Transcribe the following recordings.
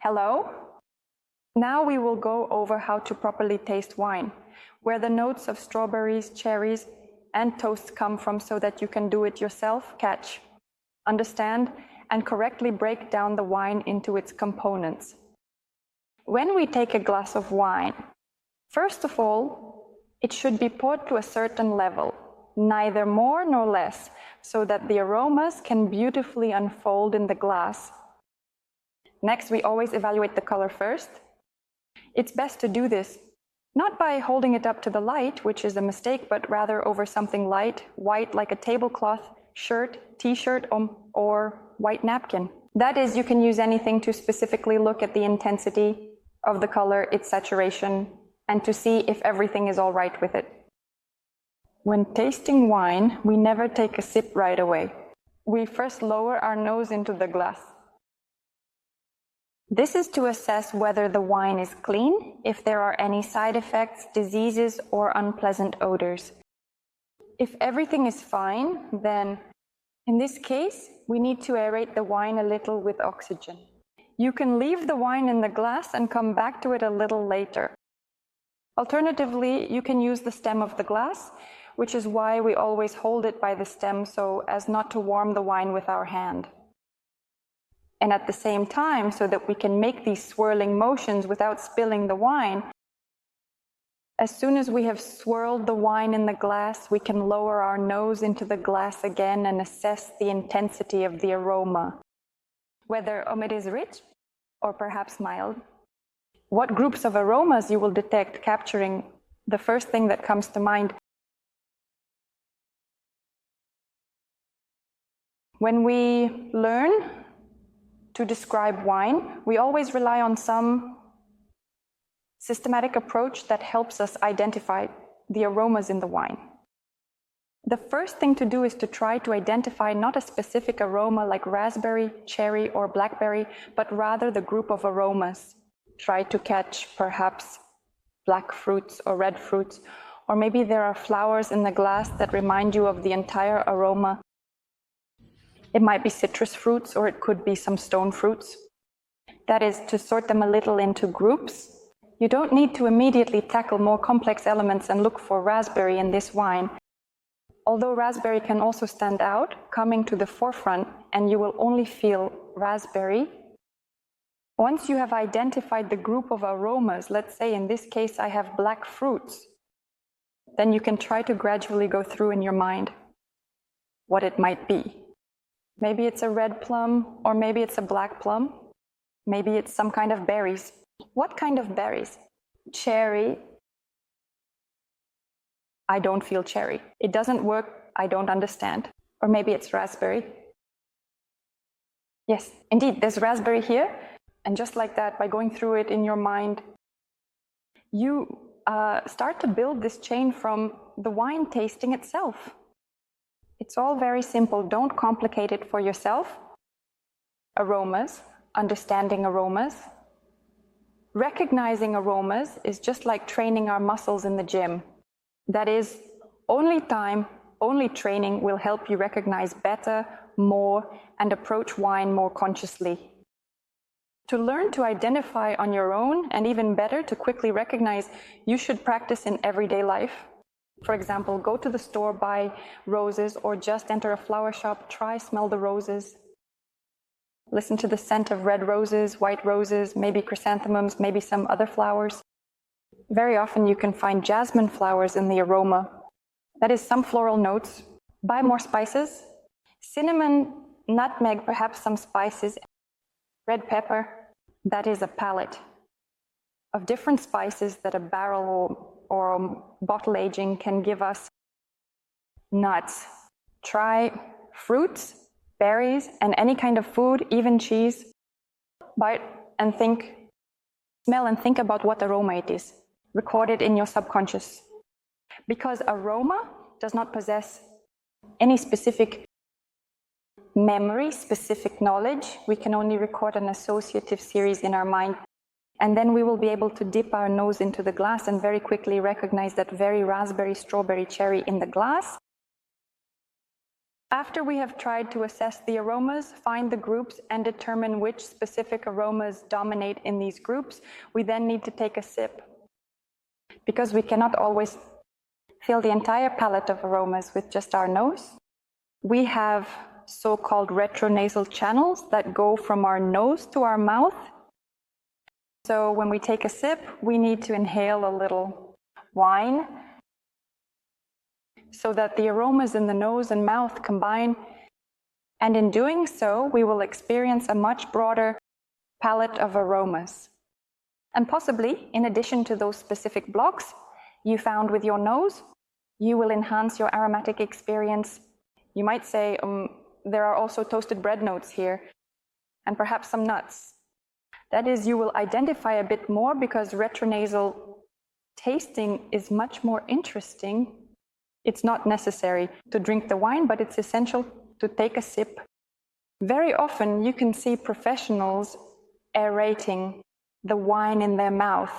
Hello? Now we will go over how to properly taste wine, where the notes of strawberries, cherries, and toast come from so that you can do it yourself, catch, understand, and correctly break down the wine into its components. When we take a glass of wine, first of all, it should be poured to a certain level, neither more nor less, so that the aromas can beautifully unfold in the glass. Next, we always evaluate the color first. It's best to do this not by holding it up to the light, which is a mistake, but rather over something light, white like a tablecloth, shirt, t-shirt, or white napkin. That is, you can use anything to specifically look at the intensity of the color, its saturation, and to see if everything is all right with it. When tasting wine, we never take a sip right away. We first lower our nose into the glass. This is to assess whether the wine is clean, if there are any side effects, diseases, or unpleasant odors. If everything is fine, then in this case, we need to aerate the wine a little with oxygen. You can leave the wine in the glass and come back to it a little later. Alternatively, you can use the stem of the glass, which is why we always hold it by the stem so as not to warm the wine with our hand. And at the same time, so that we can make these swirling motions without spilling the wine, as soon as we have swirled the wine in the glass, we can lower our nose into the glass again and assess the intensity of the aroma, whether it is rich or perhaps mild. What groups of aromas you will detect capturing the first thing that comes to mind. When we learn to describe wine, we always rely on some systematic approach that helps us identify the aromas in the wine. The first thing to do is to try to identify not a specific aroma like raspberry, cherry, or blackberry, but rather the group of aromas. Try to catch perhaps black fruits or red fruits, or maybe there are flowers in the glass that remind you of the entire aroma. It might be citrus fruits, or it could be some stone fruits. That is, to sort them a little into groups. You don't need to immediately tackle more complex elements and look for raspberry in this wine. Although raspberry can also stand out, coming to the forefront, and you will only feel raspberry. Once you have identified the group of aromas, let's say in this case I have black fruits, then you can try to gradually go through in your mind what it might be. Maybe it's a red plum, or maybe it's a black plum. Maybe it's some kind of berries. What kind of berries? Cherry. I don't feel cherry. It doesn't work, I don't understand. Or maybe it's raspberry. Yes, indeed, there's raspberry here. And just like that, by going through it in your mind, you start to build this chain from the wine tasting itself. It's all very simple. Don't complicate it for yourself. Aromas, understanding aromas. Recognizing aromas is just like training our muscles in the gym. That is, only time, only training will help you recognize better, more, and approach wine more consciously. To learn to identify on your own, and even better, to quickly recognize, you should practice in everyday life. For example, go to the store, buy roses, or just enter a flower shop, try smell the roses. Listen to the scent of red roses, white roses, maybe chrysanthemums, maybe some other flowers. Very often you can find jasmine flowers in the aroma. That is some floral notes. Buy more spices. Cinnamon, nutmeg, perhaps some spices. Red pepper, that is a palette of different spices that a barrel or bottle aging can give us. Nuts. Try fruits, berries, and any kind of food, even cheese. Bite and think, smell and think about what aroma it is. Record it in your subconscious. Because aroma does not possess any specific memory, specific knowledge. We can only record an associative series in our mind. And then we will be able to dip our nose into the glass and very quickly recognize that very raspberry, strawberry, cherry in the glass. After we have tried to assess the aromas, find the groups, and determine which specific aromas dominate in these groups, we then need to take a sip. Because we cannot always fill the entire palette of aromas with just our nose, we have so-called retronasal channels that go from our nose to our mouth. So when we take a sip, we need to inhale a little wine so that the aromas in the nose and mouth combine. And in doing so, we will experience a much broader palette of aromas. And possibly, in addition to those specific blocks you found with your nose, you will enhance your aromatic experience. You might say, there are also toasted bread notes here, and perhaps some nuts. That is, you will identify a bit more because retronasal tasting is much more interesting. It's not necessary to drink the wine, but it's essential to take a sip. Very often you can see professionals aerating the wine in their mouth,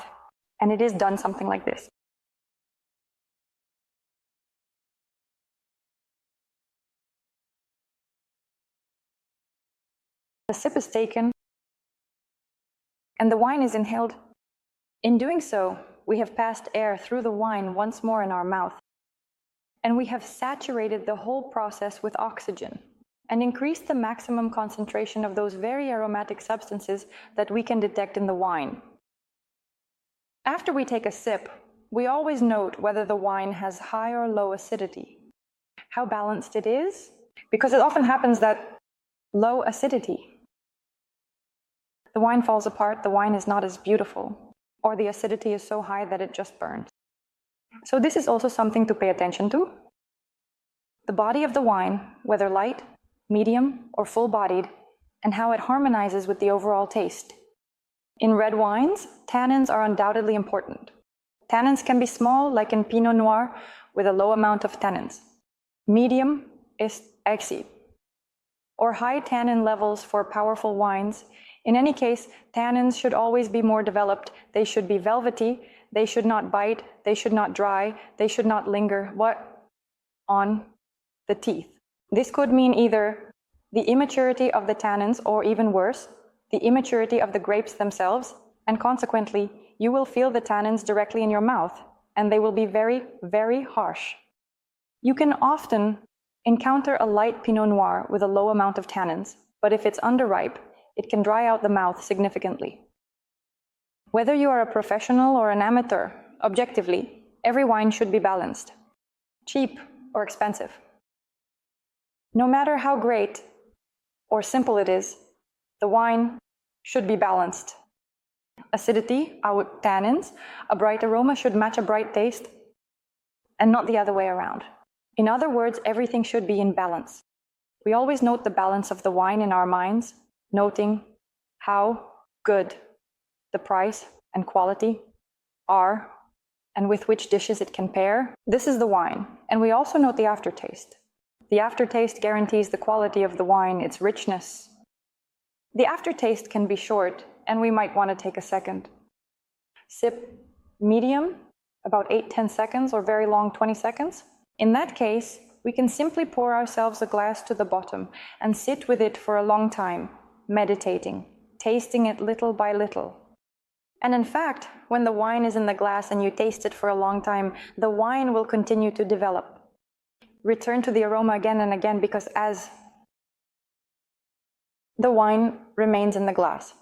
and it is done something like this. The sip is taken, and the wine is inhaled. In doing so, we have passed air through the wine once more in our mouth, and we have saturated the whole process with oxygen and increased the maximum concentration of those very aromatic substances that we can detect in the wine. After we take a sip, we always note whether the wine has high or low acidity, how balanced it is, because it often happens that low acidity, the wine falls apart, the wine is not as beautiful, or the acidity is so high that it just burns. So this is also something to pay attention to. The body of the wine, whether light, medium, or full-bodied, and how it harmonizes with the overall taste. In red wines, tannins are undoubtedly important. Tannins can be small, like in Pinot Noir, with a low amount of tannins. Medium is exit, or high tannin levels for powerful wines. In any case, tannins should always be more developed. They should be velvety, they should not bite, they should not dry, they should not linger. What? On the teeth. This could mean either the immaturity of the tannins, or even worse, the immaturity of the grapes themselves, and consequently, you will feel the tannins directly in your mouth, and they will be very, very harsh. You can often encounter a light Pinot Noir with a low amount of tannins, but if it's underripe, it can dry out the mouth significantly. Whether you are a professional or an amateur, objectively, every wine should be balanced, cheap or expensive. No matter how great or simple it is, the wine should be balanced. Acidity, our tannins, a bright aroma should match a bright taste, and not the other way around. In other words, everything should be in balance. We always note the balance of the wine in our minds, noting how good the price and quality are, and with which dishes it can pair. This is the wine, and we also note the aftertaste. The aftertaste guarantees the quality of the wine, its richness. The aftertaste can be short, and we might want to take a second. Sip medium, about 8-10 seconds, or very long 20 seconds. In that case, we can simply pour ourselves a glass to the bottom and sit with it for a long time, meditating, tasting it little by little. And in fact, when the wine is in the glass and you taste it for a long time, the wine will continue to develop. Return to the aroma again and again, because as the wine remains in the glass.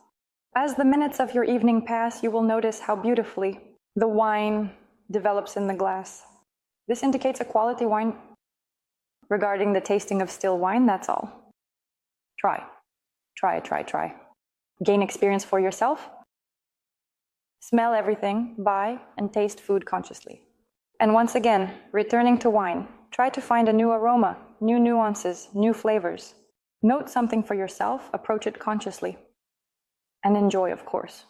As the minutes of your evening pass, you will notice how beautifully the wine develops in the glass. This indicates a quality wine. Regarding the tasting of still wine, that's all. Try. Gain experience for yourself. Smell everything, buy and taste food consciously. And once again, returning to wine, try to find a new aroma, new nuances, new flavors. Note something for yourself, approach it consciously, and enjoy, of course.